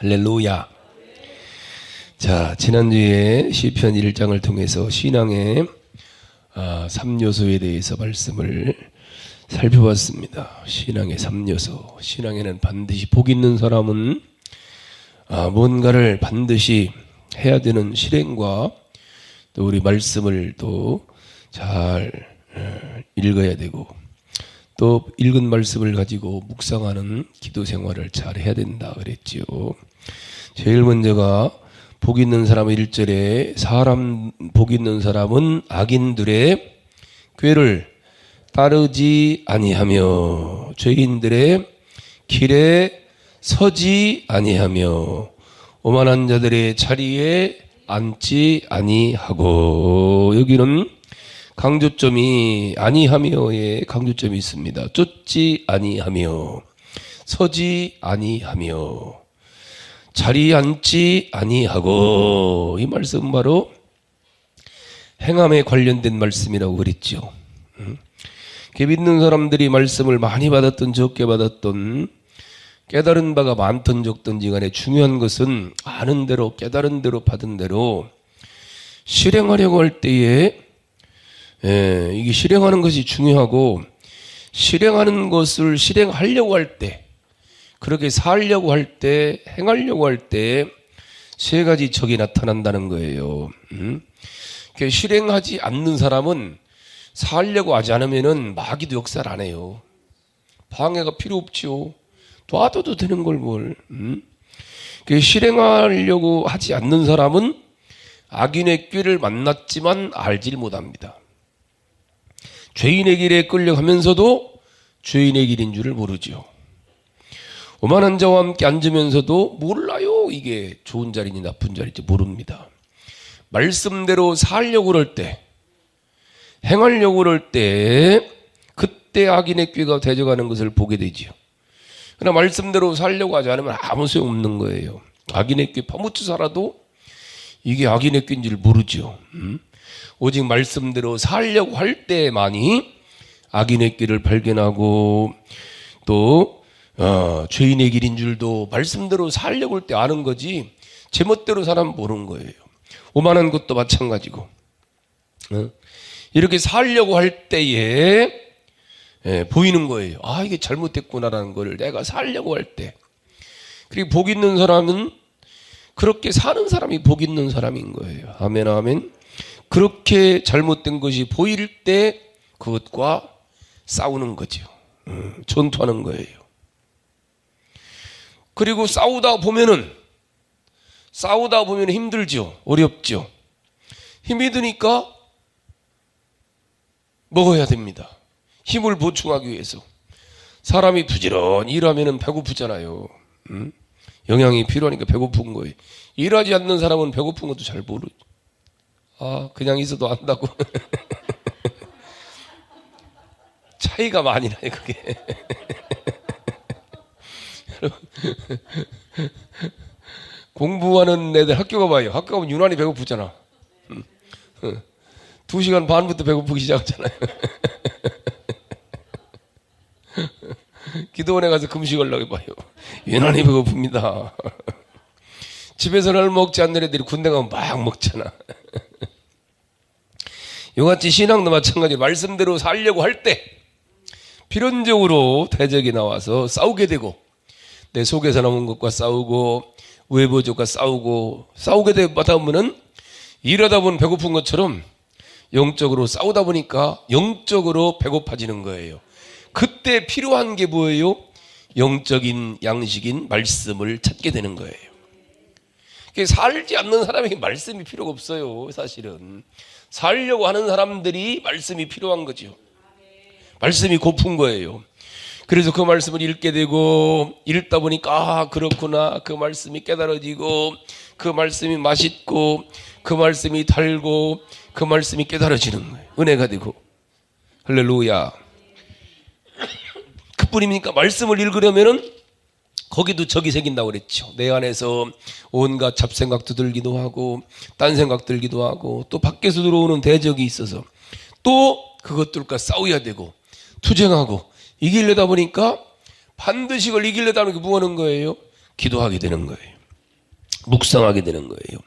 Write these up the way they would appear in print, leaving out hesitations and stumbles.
할렐루야. 자, 지난주에 시편 1장을 통해서 신앙의 3요소에 대해서 말씀을 살펴봤습니다. 신앙의 3요소. 신앙에는 반드시 복 있는 사람은 뭔가를 반드시 해야 되는 실행과 또 우리 말씀을 또 잘 읽어야 되고 또 읽은 말씀을 가지고 묵상하는 기도 생활을 잘 해야 된다 그랬지요. 제일 먼저가 복 있는 사람은 1절에 사람 복 있는 사람은 악인들의 꾀를 따르지 아니하며 죄인들의 길에 서지 아니하며 오만한 자들의 자리에 앉지 아니하고, 여기는 강조점이 아니하며에 강조점이 있습니다. 쫓지 아니하며 서지 아니하며 자리에 앉지 아니하고, 이 말씀은 바로 행함에 관련된 말씀이라고 그랬죠. 믿는 사람들이 말씀을 많이 받았던 적게 받았던 깨달은 바가 많던 적든지 간에 중요한 것은 아는 대로 깨달은 대로 받은 대로 실행하려고 할 때에 이게 실행하는 것이 중요하고, 실행하는 것을 실행하려고 할 때, 그렇게 살려고 할 때, 행하려고 할 때 세 가지 적이 나타난다는 거예요. 실행하지 않는 사람은 살려고 하지 않으면은 마귀도 역사를 안 해요. 방해가 필요 없지요. 놔둬도 되는 걸 뭘. 실행하려고 하지 않는 사람은 악인의 꾀를 만났지만 알질 못합니다. 죄인의 길에 끌려가면서도 죄인의 길인 줄을 모르죠. 오만한 자와 함께 앉으면서도 몰라요. 이게 좋은 자리니 나쁜 자리인지 모릅니다. 말씀대로 살려고 그럴 때, 행하려고 그럴 때, 그때 악인의 꾀가 대적하는 것을 보게 되지요. 그러나 말씀대로 살려고 하지 않으면 아무 소용없는 거예요. 악인의 꾀 파묻혀 살아도 이게 악인의 꾀인 줄 모르죠. 오직 말씀대로 살려고 할 때만이 악인의 길을 발견하고, 또 죄인의 길인 줄도 말씀대로 살려고 할 때 아는 거지, 제멋대로 사람 모르는 거예요. 오만한 것도 마찬가지고, 이렇게 살려고 할 때에 보이는 거예요. 이게 잘못됐구나라는 걸 내가 살려고 할 때. 그리고 복 있는 사람은 그렇게 사는 사람이 복 있는 사람인 거예요. 아멘, 아멘. 그렇게 잘못된 것이 보일 때 그것과 싸우는 거죠. 전투하는 거예요. 그리고 싸우다 보면은 힘들죠. 어렵죠. 힘이 드니까 먹어야 됩니다. 힘을 보충하기 위해서. 사람이 부지런히 일하면은 배고프잖아요. 영양이 필요하니까 배고픈 거예요. 일하지 않는 사람은 배고픈 것도 잘 모르죠. 그냥 있어도 안다고. 차이가 많이 나요, 그게. 공부하는 애들 학교 가봐요. 학교 가면 유난히 배고프잖아. 2시간 반부터 배고프기 시작하잖아요. 기도원에 가서 금식하려고 해봐요. 유난히 배고픕니다. 집에서는 먹지 않는 애들이 군대 가면 막 먹잖아. 이같이 신앙도 마찬가지로 말씀대로 살려고 할 때 필연적으로 대적이 나와서 싸우게 되고, 내 속에서 나온 것과 싸우고 외부적과 싸우게 되다 보면은 일하다 보면 배고픈 것처럼 영적으로 싸우다 보니까 영적으로 배고파지는 거예요. 그때 필요한 게 뭐예요? 영적인 양식인 말씀을 찾게 되는 거예요. 살지 않는 사람에게 말씀이 필요가 없어요. 사실은 살려고 하는 사람들이 말씀이 필요한 거죠. 말씀이 고픈 거예요. 그래서 그 말씀을 읽게 되고, 읽다 보니까 그렇구나, 그 말씀이 깨달아지고, 그 말씀이 맛있고, 그 말씀이 달고, 그 말씀이 깨달아지는 거예요. 은혜가 되고. 할렐루야. 그뿐입니까? 말씀을 읽으려면은 거기도 적이 생긴다고 그랬죠. 내 안에서 온갖 잡생각도 들기도 하고, 딴 생각 들기도 하고, 또 밖에서 들어오는 대적이 있어서 또 그것들과 싸워야 되고, 투쟁하고, 이기려다 보니까 반드시 그걸 이기려다 보니까 뭐 하는 거예요? 기도하게 되는 거예요. 묵상하게 되는 거예요.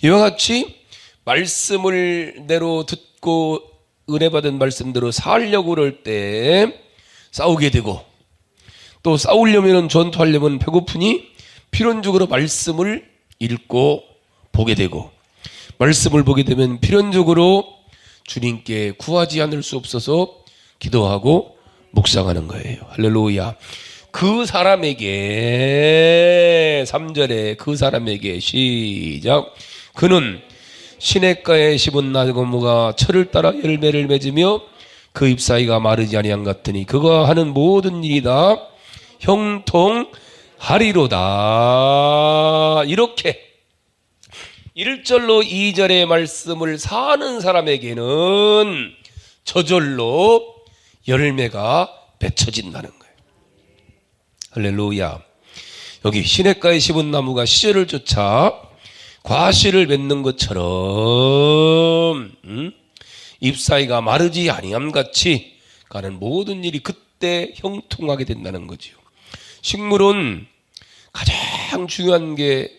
이와 같이 말씀을 대로 듣고 은혜 받은 말씀대로 살려고 그럴 때 싸우게 되고, 또 싸우려면, 전투하려면 배고프니 필연적으로 말씀을 읽고 보게 되고, 말씀을 보게 되면 필연적으로 주님께 구하지 않을 수 없어서 기도하고 묵상하는 거예요. 할렐루야. 그 사람에게, 3절에 그 사람에게, 시작. 그는 시냇가에 심은 나무가 철을 따라 열매를 맺으며 그 잎사이가 마르지 아니한 같으니 그가 하는 모든 일이 다 형통하리로다. 이렇게 1절로 2절의 말씀을 사는 사람에게는 저절로 열매가 맺혀진다는 거예요. 할렐루야. 여기 시냇가에 심은 나무가 시절을 쫓아 과실을 맺는 것처럼 잎사이가 마르지 아니함 같이 가는 모든 일이 그때 형통하게 된다는 거지요. 식물은 가장 중요한 게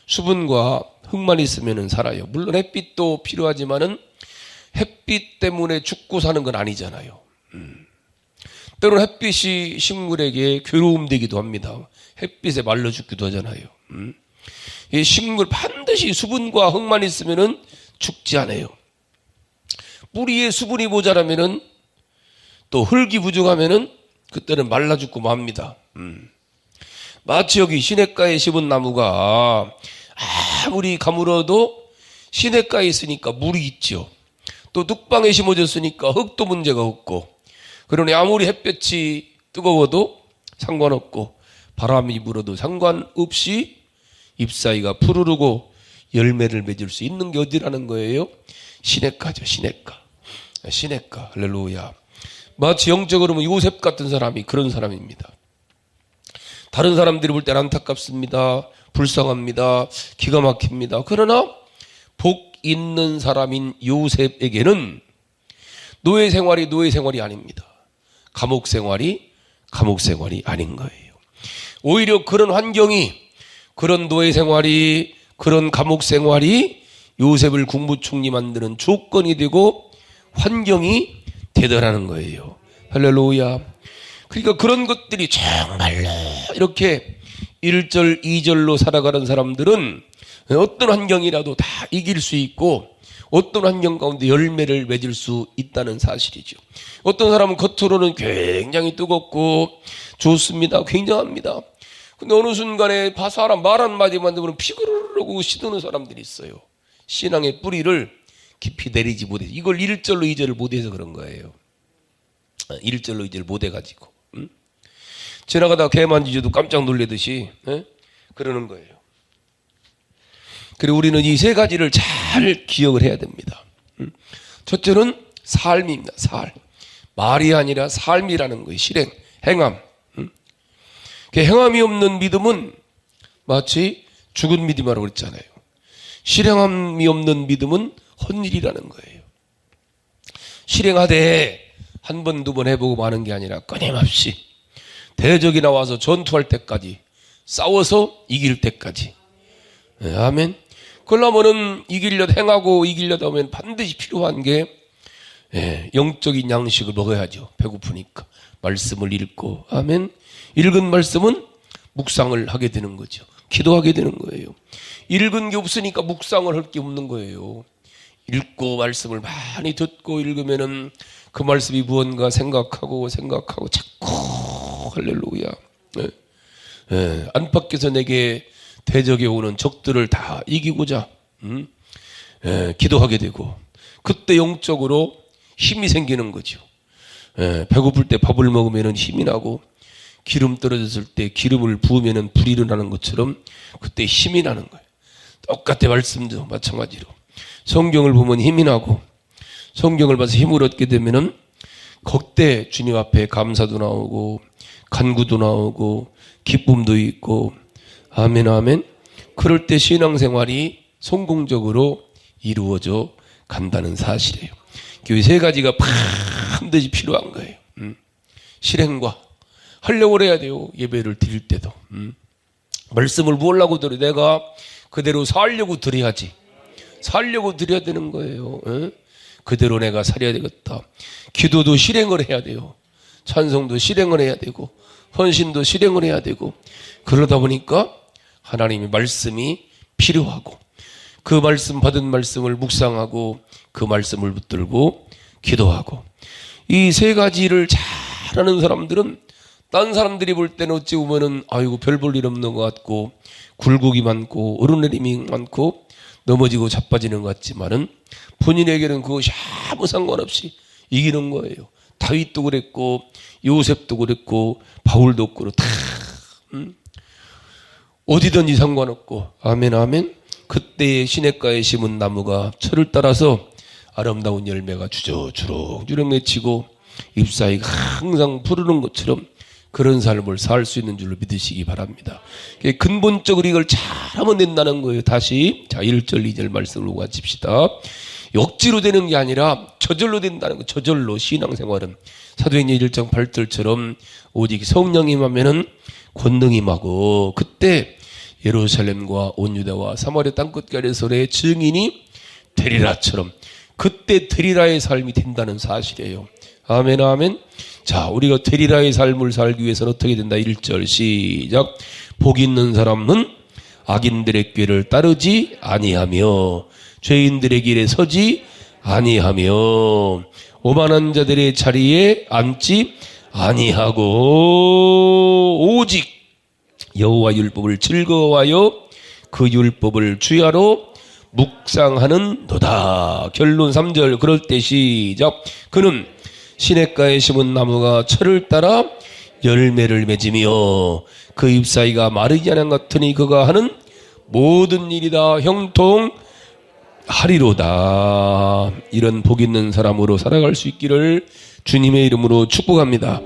수분과 흙만 있으면 살아요. 물론 햇빛도 필요하지만은 햇빛 때문에 죽고 사는 건 아니잖아요. 때로는 햇빛이 식물에게 괴로움 되기도 합니다. 햇빛에 말라 죽기도 하잖아요. 이 식물 반드시 수분과 흙만 있으면은 죽지 않아요. 뿌리에 수분이 모자라면은, 또 흙이 부족하면은 그때는 말라 죽고 맙니다. 마치 여기 시냇가에 심은 나무가 아무리 가물어도 시냇가에 있으니까 물이 있죠. 또 뚝방에 심어졌으니까 흙도 문제가 없고, 그러니 아무리 햇볕이 뜨거워도 상관없고 바람이 불어도 상관없이 잎사이가 푸르르고 열매를 맺을 수 있는 게 어디라는 거예요? 시냇가죠. 시냇가. 시냇가. 할렐루야. 마치 영적으로 보면 요셉 같은 사람이 그런 사람입니다. 다른 사람들이 볼 때는 안타깝습니다. 불쌍합니다. 기가 막힙니다. 그러나 복 있는 사람인 요셉에게는 노예 생활이 노예 생활이 아닙니다. 감옥 생활이 감옥 생활이 아닌 거예요. 오히려 그런 환경이, 그런 노예 생활이, 그런 감옥 생활이 요셉을 국무총리 만드는 조건이 되고 환경이 되더라는 거예요. 할렐루야. 그러니까 그런 것들이 정말로 이렇게 1절, 2절로 살아가는 사람들은 어떤 환경이라도 다 이길 수 있고 어떤 환경 가운데 열매를 맺을 수 있다는 사실이죠. 어떤 사람은 겉으로는 굉장히 뜨겁고 좋습니다. 굉장합니다. 근데 어느 순간에 사람 말 한마디만 들으면 피그르르고 시드는 사람들이 있어요. 신앙의 뿌리를 깊이 내리지 못해서. 이걸 1절로 2절을 못해서 그런 거예요. 1절로 2절을 못해가지고. 지나가다 개 만지셔도 깜짝 놀라듯이 그러는 거예요. 그리고 우리는 이 세 가지를 잘 기억을 해야 됩니다. 첫째는 삶입니다. 삶. 말이 아니라 삶이라는 거예요. 실행, 행함. 행함이 없는 믿음은 마치 죽은 믿음이라고 그랬잖아요. 실행함이 없는 믿음은 헛일이라는 거예요. 실행하되 한 번, 두 번 해보고 마는 게 아니라 끊임없이 대적이 나와서 전투할 때까지, 싸워서 이길 때까지. 아멘. 그러려면은 행하고 이기려다 하면 반드시 필요한 게 영적인 양식을 먹어야죠. 배고프니까. 말씀을 읽고. 아멘. 읽은 말씀은 묵상을 하게 되는 거죠. 기도하게 되는 거예요. 읽은 게 없으니까 묵상을 할 게 없는 거예요. 읽고 말씀을 많이 듣고 읽으면은 그 말씀이 무언가 생각하고 자꾸 할렐루야. 안팎에서 내게 대적에 오는 적들을 다 이기고자 기도하게 되고, 그때 영적으로 힘이 생기는 거죠. 배고플 때 밥을 먹으면 힘이 나고, 기름 떨어졌을 때 기름을 부으면 불이 일어나는 것처럼 그때 힘이 나는 거예요. 똑같아. 말씀도 마찬가지로 성경을 보면 힘이 나고, 성경을 봐서 힘을 얻게 되면은 그때 주님 앞에 감사도 나오고 간구도 나오고 기쁨도 있고. 아멘 아멘. 그럴 때 신앙생활이 성공적으로 이루어져 간다는 사실이에요. 이 세 가지가 반드시 필요한 거예요. 실행과 하려고 해야 돼요. 예배를 드릴 때도 말씀을 뭐라고 들어? 내가 그대로 살려고 드려야지. 살려고 드려야 되는 거예요. 에? 그대로 내가 살아야 되겠다. 기도도 실행을 해야 돼요. 찬송도 실행을 해야 되고 헌신도 실행을 해야 되고 그러다 보니까 하나님의 말씀이 필요하고 그 말씀 받은 말씀을 묵상하고 그 말씀을 붙들고 기도하고 이 세 가지를 잘하는 사람들은 딴 사람들이 볼 때는 어찌 보면은 아이고 별 볼 일 없는 것 같고 굴곡이 많고 오르내림이 많고 넘어지고 자빠지는 것 같지만은 본인에게는 그것이 아무 상관없이 이기는 거예요. 다윗도 그랬고 요셉도 그랬고 바울도 그렇고 다 어디든지 상관없고 아멘 아멘. 그때의 시냇가에 심은 나무가 철을 따라서 아름다운 열매가 주렁주렁 맺히고 잎사귀가 항상 푸르는 것처럼 그런 삶을 살 수 있는 줄로 믿으시기 바랍니다. 근본적으로 이걸 잘하면 된다는 거예요. 다시 자 1절 2절 말씀을 가집시다. 억지로 되는 게 아니라 저절로 된다는 거. 저절로 신앙생활은 사도행전 1장 8절처럼 오직 성령 임하면은 권능 임하고 그때 예루살렘과 온 유다와 사마리아 땅끝까지의 증인이 되리라처럼 그때 되리라의 삶이 된다는 사실이에요. 아멘 아멘. 자, 우리가 되리라의 삶을 살기 위해서는 어떻게 된다? 1절 시작. 복 있는 사람은 악인들의 꾀를 따르지 아니하며 죄인들의 길에 서지 아니하며 오만한 자들의 자리에 앉지 아니하고 오직 여호와 율법을 즐거워하여 그 율법을 주야로 묵상하는 도다. 결론 3절 그럴 때 시작. 그는 시냇가에 심은 나무가 철을 따라 열매를 맺으며 그 잎사귀가 마르지 않은 것 같으니 그가 하는 모든 일이 다 형통하리로다. 이런 복 있는 사람으로 살아갈 수 있기를 주님의 이름으로 축복합니다.